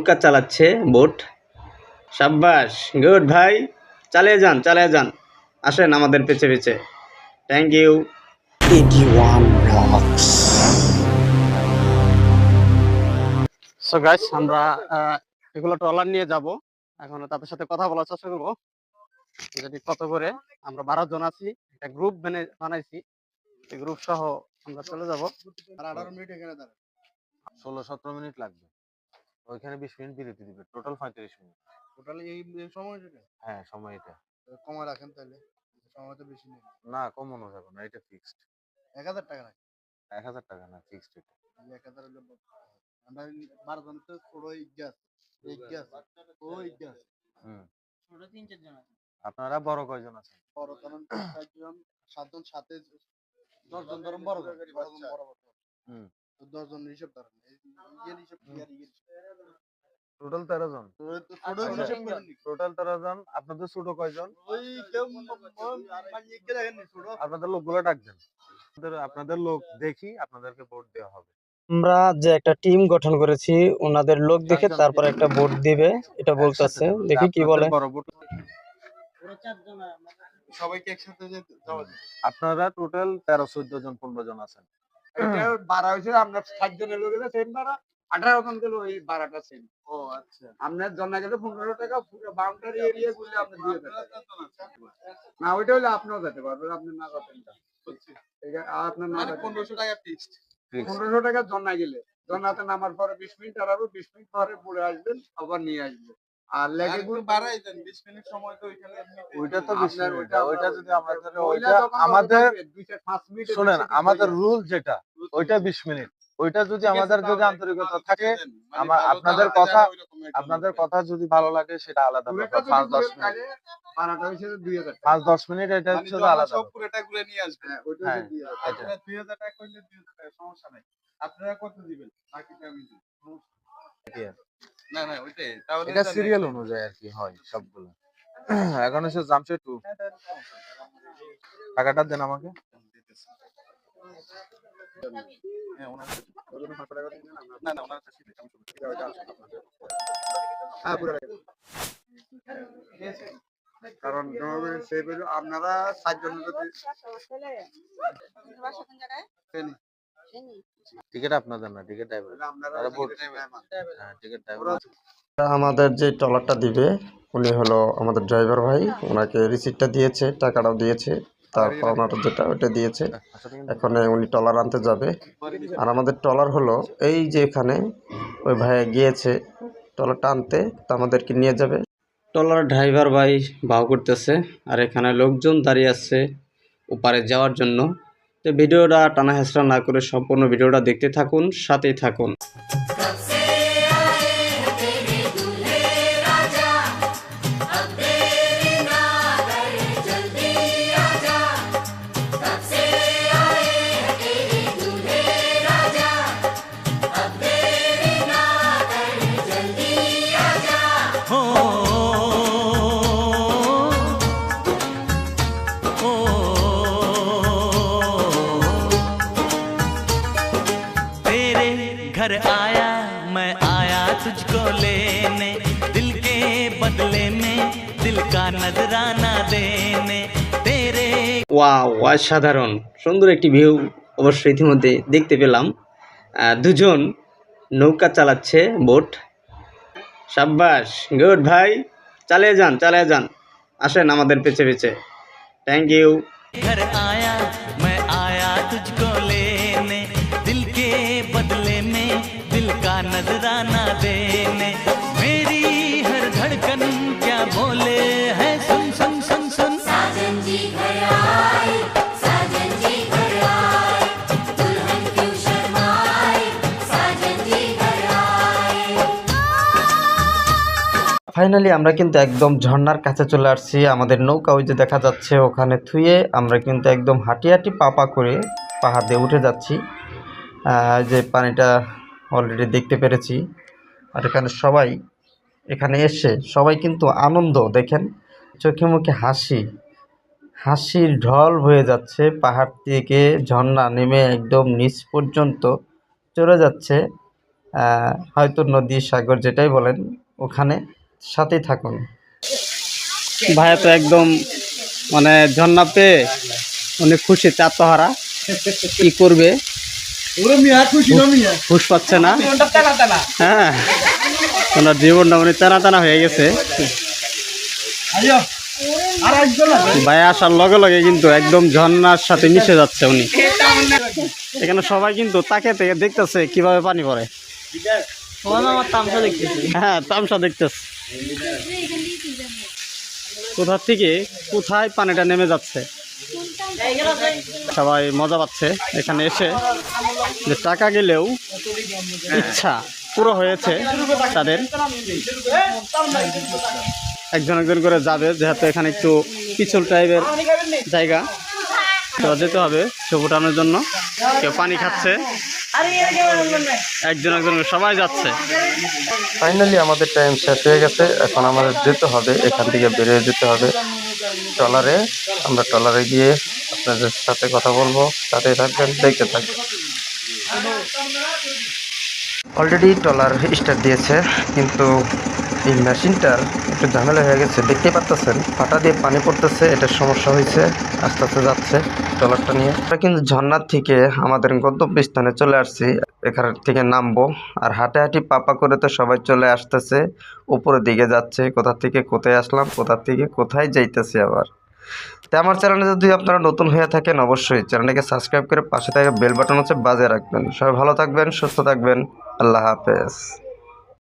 নৌকা চালাচ্ছে বোট। সাব্বাস, গুড ভাই, চালিয়ে যান, আসেন আমাদের পেছে পেছে। Thank you. 81 Vlogs। So guys, আমরা এগুলো ট্রলার নিয়ে যাব। এখন তাদের সাথে কথা বলার চেষ্টা করবো যদি কত করে। আমরা 12 জন আছি, একটা গ্রুপ বানাইছি। এই গ্রুপ সহ আমরা চলে যাব। 18 মিনিট এখানে দাঁড়ান, 16-17 মিনিট লাগবে। ওইখানে 20 মিনিট বিরতি দিবে, টোটাল 35 মিনিট। টোটাল এই সময় যেটা হ্যাঁ, সময় এটা কমা রাখেন, তাহলে সময় তো বেশি নেই। না, কমানো যাবে না, এটা ফিক্সড। 1000 টাকা রাখেন। 1000 টাকা না, ফিক্সড এটা। 1000 হলে আমরা 12 জন তো পুরো ইজ্ঞাস ওই ইজ্ঞাস ছোট 3-4 জন আছে। আপনারা বড় কয়জন আছেন? বড় ধরুন 4 জন, 7 জন, সাথে 10 জন ধরুন, বড় জন বড় তো 10 জন হিসাব ধরেন। এই হিসাব টোটাল 13 জন। টোটাল 13 জন। আপনাদের ছোট কয়জন? ওই কেউ কে দেখেন ছোট। আপনাদের লোকগুলো ডাক দেন। আপনাদের লোক দেখি আপনাদেরকে ভোট দেওয়া হবে। আমরা যে একটা টিম গঠন করেছি, ওনাদের লোক দেখে তারপর একটা ভোট দিবে, এটা বলতেছে। দেখি কি বলে। বড় ভোট সবাইকে একসাথে যাওয়া যায়। আপনারা টোটাল 13-14 জন 15 জন আছেন। এটা ভাড়া হয়েছে, আমরা 7 জনের লোক গেলে সেম ভাড়া, 18 জন গেলে ওই ভাড়াটা সেম। ও আচ্ছা, আপনার জন্য গেলে 15 টাকা, পুরো বাউন্ডারি এরিয়া গুলো আপনি দিয়ে দেবেন। না, ওইটা হলে আপনিও যেতে পারবেন, আপনি না করতেন না। আপনার না 1500 টাকা ফিক্সড। 1500 টাকা জন্য গেলে, জন্নাতে নামার পরে 20 মিনিট দাঁড়াবো, 20 মিনিট পরে পড়ে আসবেন, আবার নিয়ে আসবেন। আর লেগে গুলো বাড়াই দেন, 20 মিনিট সময় তো ওইখানে ওইটা তো 20 মিনিট। ওইটা যদি আমাদের আমাদের 5 মিনিট শুনেন, আমাদের রুল যেটা ওইটা 20 মিনিট। ওইটা যদি আমাদের যদি আন্তরিকতা থাকে, আপনাদের কথা যদি ভালো লাগে, সেটা আলাদা ব্যাপার। 5-10 মিনিট ভাড়াটা হইছে 2000 টাকা। 5-10 মিনিট এটা হচ্ছে আলাদা। সব পুরোটা ঘুরে নিয়ে আসবেন। হ্যাঁ, ওইটা 2000 টাকা কইলে 2000 টাকা, সমস্যা নাই। আপনারা কত দিবেন বাকিটা আমি দিব। না ওইটাই, তাহলে এটা সিরিয়াল অনুযায়ী আর কি হয় সবগুলো। এখন হচ্ছে জামশেদপুর। টাকাটা দেন আমাকে। কারণ আপনারা 7 জন যদি টিকিট আপনাদের না, টিকিট ড্রাইভার। Ticket driver. আমাদের যে ট্রলারটা দিবে উনি হলো আমাদের ড্রাইভার ভাই। ওনাকে রিসিপ্টটা দিয়েছে, টাকাটাও দিয়েছে, তারপর ওনার যেটা ওইটা দিয়েছে। এখন উনি ট্রলার আনতে যাবে। আর আমাদের ট্রলার হলো এই যে এখানে ওই ভাই গিয়েছে ট্রলারটা আনতে, তো আমাদেরকে নিয়ে যাবে। ট্রলার ড্রাইভার ভাই ভাও করতেছে, আর এখানে লোকজন দাঁড়িয়ে আছে ওপারে যাওয়ার জন্য। তো ভিডিওটা টানা হেঁচড়া না করে সম্পূর্ণ ভিডিওটা দেখতে থাকুন, সাথেই থাকুন। घर आया मैं आया तुझको लेने, दिल के बदले में दिल का नजराना देने तेरे। ওয়াও, অসাধারণ সুন্দর একটি ভিউ অবশ্যই ইতিমধ্যে দেখতে পেলাম। দুজন নৌকা চালাচ্ছে বোট। সাব্বাস, গুড ভাই, চালিয়ে যান, আসেন আমাদের পেছে পেছে। Thank you. घर आया मैं आया तुझको लेने, दिल के बदले में दिल का नजराना देने मेरी हर धड़कन क्या बोले है, सुन सुन सुन सुन। साजन जी घर आए, साजन जी घर आए, दुल्हन क्यों शर्माए, साजन जी घर आए। ফাইনালি আমরা কিন্তু একদম ঝর্ণার কাছে চলে আসছি। আমাদের নৌকা ওই যে দেখা যাচ্ছে ওখানে থুয়ে আমরা কিন্তু একদম হাঁটি হাঁটি পা করে পাহাড় দিয়ে উঠে যাচ্ছি। যে পানিটা অলরেডি দেখতে পেরেছি। আর এখানে সবাই এখানে এসে সবাই কিন্তু আনন্দ, দেখেন চোখে মুখে হাসির ঢল হয়ে যাচ্ছে। পাহাড় থেকে ঝর্ণা নেমে একদম নিচ পর্যন্ত চলে যাচ্ছে। হয়তো নদী সাগর যেটাই বলেন ওখানে সাথেই থাকুন। ভাইয়া তো একদম মানে ঝর্ণা পেয়ে অনেক খুশিতে আত্মহারা, কি করবে হুশ পাচ্ছে না। হ্যাঁ, ওনার জীবনটা মানে টানা টানা হয়ে গেছে। ভাই আসার লগে লগে কিন্তু একদম ঝর্ণার সাথে মিশে যাচ্ছে উনি। এখানে সবাই কিন্তু তাকে থেকে দেখতেছে কিভাবে পানি পড়ে। হ্যাঁ, তামসা দেখতেছে কোথা থেকে কোথায় পানিটা নেমে যাচ্ছে। সবাই মজা পাচ্ছে এখানে এসে, যে টাকা গেলেও ইচ্ছা পুরো হয়েছে তাদের। একজন একজন করে যাবে, যেহেতু এখানে একটু পিছল টাইপের জায়গা, তো যেতে হবে ছবি ওঠানোর জন্য। কেউ পানি খাচ্ছে, একজন একজন করে সবাই যাচ্ছে। ফাইনালি আমাদের টাইম শেষ হয়ে গেছে, এখন আমাদের যেতে হবে, এখান থেকে বেরিয়ে যেতে হবে ট্রলারে। আমরা ট্রলারে গিয়ে আপনাদের সাথে কথা বলবো, সাথে থাকবেন, দেখতে থাকবেন। অলরেডি ট্রলার স্টার্ট দিয়েছে, কিন্তু এই মেশিনটার একটু ঝামেলা হয়ে গেছে, দেখতেই পাচ্ছেন ফাটা দিয়ে পানি পড়তেছে, এটার সমস্যা হয়েছে। আস্তে আস্তে যাচ্ছে ট্রলারটা নিয়ে। আমরা কিন্তু ঝর্ণার থেকে আমাদের গন্তব্যস্থানে চলে আসছি, এখান থেকে নামবো। আর হাঁটাহাঁটি পাপা করে তো সবাই চলে আসতেছে, উপরের দিকে যাচ্ছে। কোথা থেকে কোথায় আসলাম, কোথা থেকে কোথায় যাইতেছি আবার। তাই আমার চ্যানেলে যদি আপনারা নতুন হয়ে থাকেন, অবশ্যই চ্যানেলটাকে সাবস্ক্রাইব করে পাশে থাকা বেল বাটন হচ্ছে বাজিয়ে রাখবেন। সবাই ভালো থাকবেন, সুস্থ থাকবেন। আল্লাহ হাফেজ।